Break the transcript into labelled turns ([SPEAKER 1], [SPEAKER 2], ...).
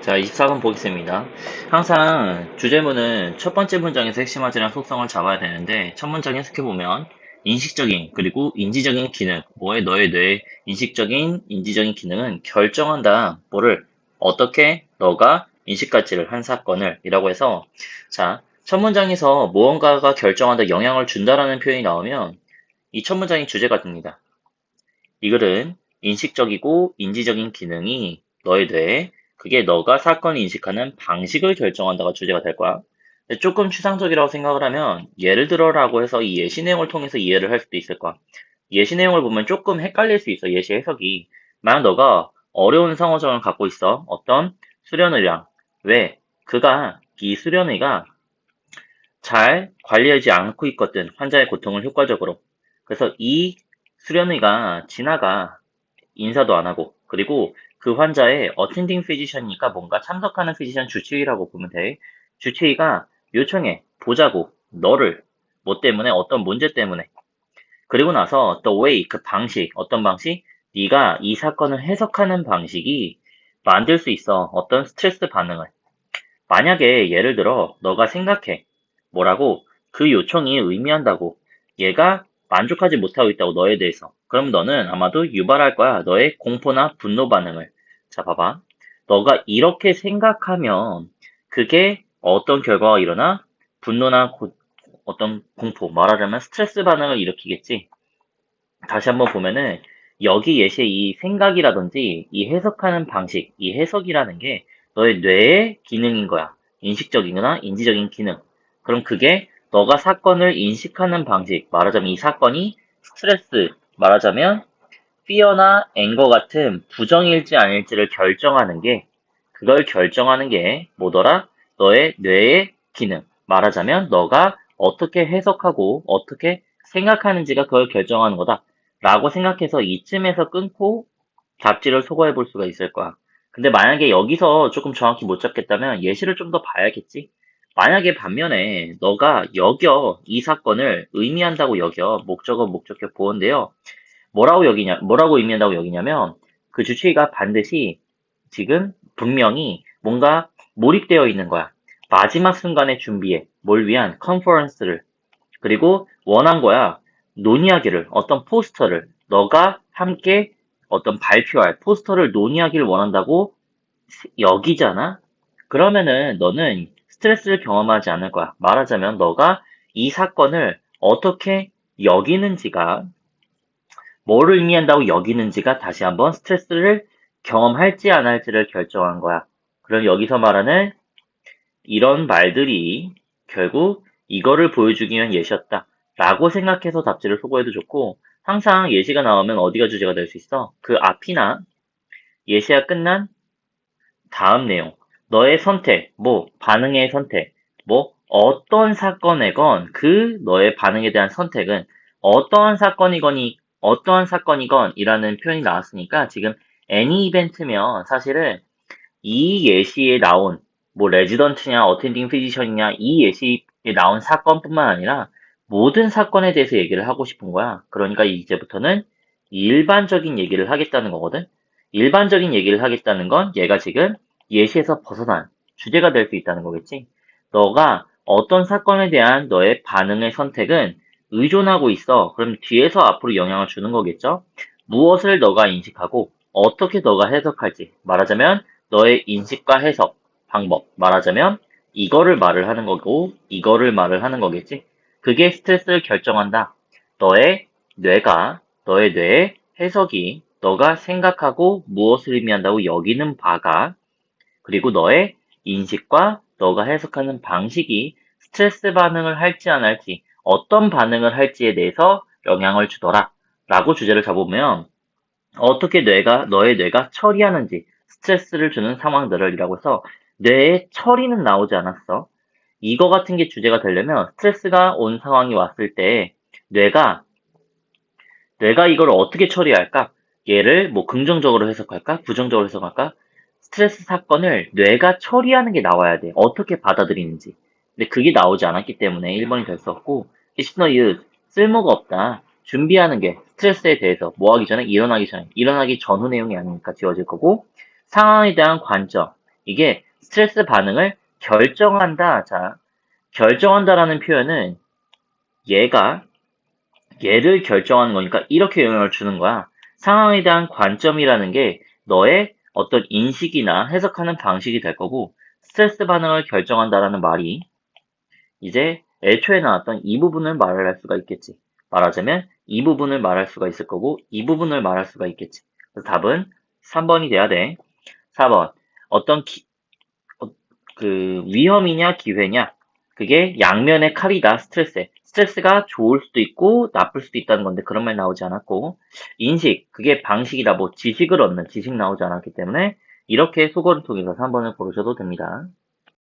[SPEAKER 1] 자, 24번 보겠습니다. 항상 주제문은 첫 번째 문장에서 핵심 화제랑 속성을 잡아야 되는데, 첫 문장 해석해보면, 인식적인, 그리고 인지적인 기능, 너의 뇌의 인식적인, 인지적인 기능은 결정한다. 뭐를, 어떻게 너가 인식할지를 한 사건을, 이라고 해서, 자, 첫 문장에서 무언가가 결정한다, 영향을 준다라는 표현이 나오면, 이 첫 문장이 주제가 됩니다. 이 글은 인식적이고 인지적인 기능이 너의 뇌에 그게 너가 사건을 인식하는 방식을 결정한다가 주제가 될 거야. 근데 조금 추상적이라고 생각을 하면 예를 들어라고 해서 이 예시 내용을 통해서 이해를 할 수도 있을 거야. 예시 내용을 보면 조금 헷갈릴 수 있어. 예시 해석이. 만약 너가 어려운 상호작용을 갖고 있어. 어떤 수련의랑. 왜? 이 수련의가 잘 관리하지 않고 있거든. 환자의 고통을 효과적으로. 그래서 이 수련의가 지나가 인사도 안 하고, 그리고 그 환자의 어텐딩 피지션이니까 뭔가 참석하는 피지션 주치의라고 보면 돼. 주치의가 요청해. 보자고. 너를. 뭐 때문에? 어떤 문제 때문에. 그리고 나서 the way, 그 방식, 어떤 방식? 네가 이 사건을 해석하는 방식이 만들 수 있어. 어떤 스트레스 반응을. 만약에 예를 들어 너가 생각해. 뭐라고? 그 요청이 의미한다고. 얘가 만족하지 못하고 있다고 너에 대해서. 그럼 너는 아마도 유발할 거야. 너의 공포나 분노 반응을. 자, 봐봐. 너가 이렇게 생각하면 그게 어떤 결과가 일어나? 분노나 어떤 공포, 말하자면 스트레스 반응을 일으키겠지. 다시 한번 보면은 여기 예시의 이 생각이라든지 이 해석하는 방식, 이 해석이라는 게 너의 뇌의 기능인 거야. 인식적이거나 인지적인 기능. 그럼 그게 너가 사건을 인식하는 방식, 말하자면 이 사건이 스트레스, 말하자면 fear나 anger 같은 부정일지 아닐지를 결정하는 게, 그걸 결정하는 게 뭐더라? 너의 뇌의 기능. 말하자면 너가 어떻게 해석하고 어떻게 생각하는지가 그걸 결정하는 거다. 라고 생각해서 이쯤에서 끊고 답지를 소거해 볼 수가 있을 거야. 근데 만약에 여기서 조금 정확히 못 잡겠다면 예시를 좀 더 봐야겠지? 만약에 반면에 너가 이 사건을 의미한다고 목적어 보어인데요. 뭐라고 의미한다고 여기냐면, 그 주치의가 반드시 지금 분명히 뭔가 몰입되어 있는 거야. 마지막 순간에 준비해. 뭘 위한? 컨퍼런스를. 그리고 원한 거야. 논의하기를, 어떤 포스터를, 너가 함께 어떤 발표할 포스터를 논의하기를 원한다고 여기잖아? 그러면은 너는 스트레스를 경험하지 않을 거야. 말하자면 너가 이 사건을 어떻게 여기는지가 뭐를 의미한다고 여기는지가 다시 한번 스트레스를 경험할지 안 할지를 결정한 거야. 그럼 여기서 말하는 이런 말들이 결국 이거를 보여주기 위한 예시였다. 라고 생각해서 답지를 소거해도 좋고, 항상 예시가 나오면 어디가 주제가 될 수 있어? 그 앞이나 예시가 끝난 다음 내용, 너의 선택, 반응의 선택, 어떤 사건이건 그 너의 반응에 대한 선택은 어떠한 사건이건이라는 표현이 나왔으니까 지금 any event면 사실은 이 예시에 나온 레지던트냐 어텐딩 피지션이냐 이 예시에 나온 사건뿐만 아니라 모든 사건에 대해서 얘기를 하고 싶은 거야. 그러니까 이제부터는 일반적인 얘기를 하겠다는 거거든. 일반적인 얘기를 하겠다는 건 얘가 지금 예시에서 벗어난 주제가 될 수 있다는 거겠지. 너가 어떤 사건에 대한 너의 반응의 선택은 의존하고 있어. 그럼 뒤에서 앞으로 영향을 주는 거겠죠? 무엇을 너가 인식하고 어떻게 너가 해석할지. 말하자면 너의 인식과 해석 방법. 말하자면 이거를 말을 하는 거고 이거를 말을 하는 거겠지. 그게 스트레스를 결정한다. 너의 너의 뇌의 해석이 너가 생각하고 무엇을 의미한다고 여기는 바가 그리고 너의 인식과 너가 해석하는 방식이 스트레스 반응을 할지 안 할지, 어떤 반응을 할지에 대해서 영향을 주더라. 라고 주제를 잡으면 어떻게 너의 뇌가 처리하는지, 스트레스를 주는 상황들을 이라고 해서 뇌의 처리는 나오지 않았어. 이거 같은 게 주제가 되려면 스트레스가 온 상황이 왔을 때 뇌가 이걸 어떻게 처리할까? 얘를 긍정적으로 해석할까? 부정적으로 해석할까? 스트레스 사건을 뇌가 처리하는 게 나와야 돼. 어떻게 받아들이는지. 근데 그게 나오지 않았기 때문에 1번이 될 수 없고, 시너 유 쓸모가 없다. 준비하는 게 스트레스에 대해서 일어나기 전후 내용이 아니니까 지워질 거고, 상황에 대한 관점. 이게 스트레스 반응을 결정한다. 자, 결정한다라는 표현은 얘를 결정하는 거니까 이렇게 영향을 주는 거야. 상황에 대한 관점이라는 게 너의 어떤 인식이나 해석하는 방식이 될 거고, 스트레스 반응을 결정한다라는 말이 이제 애초에 나왔던 이 부분을 말을 할 수가 있겠지. 말하자면 이 부분을 말할 수가 있을 거고, 이 부분을 말할 수가 있겠지. 그래서 답은 3번이 돼야 돼. 4번. 어떤 위험이냐 기회냐, 그게 양면의 칼이다. 스트레스가 좋을 수도 있고 나쁠 수도 있다는 건데 그런 말 나오지 않았고, 인식, 그게 방식이다. 뭐 지식을 얻는, 지식 나오지 않았기 때문에 이렇게 수거를 통해서 3번을 고르셔도 됩니다.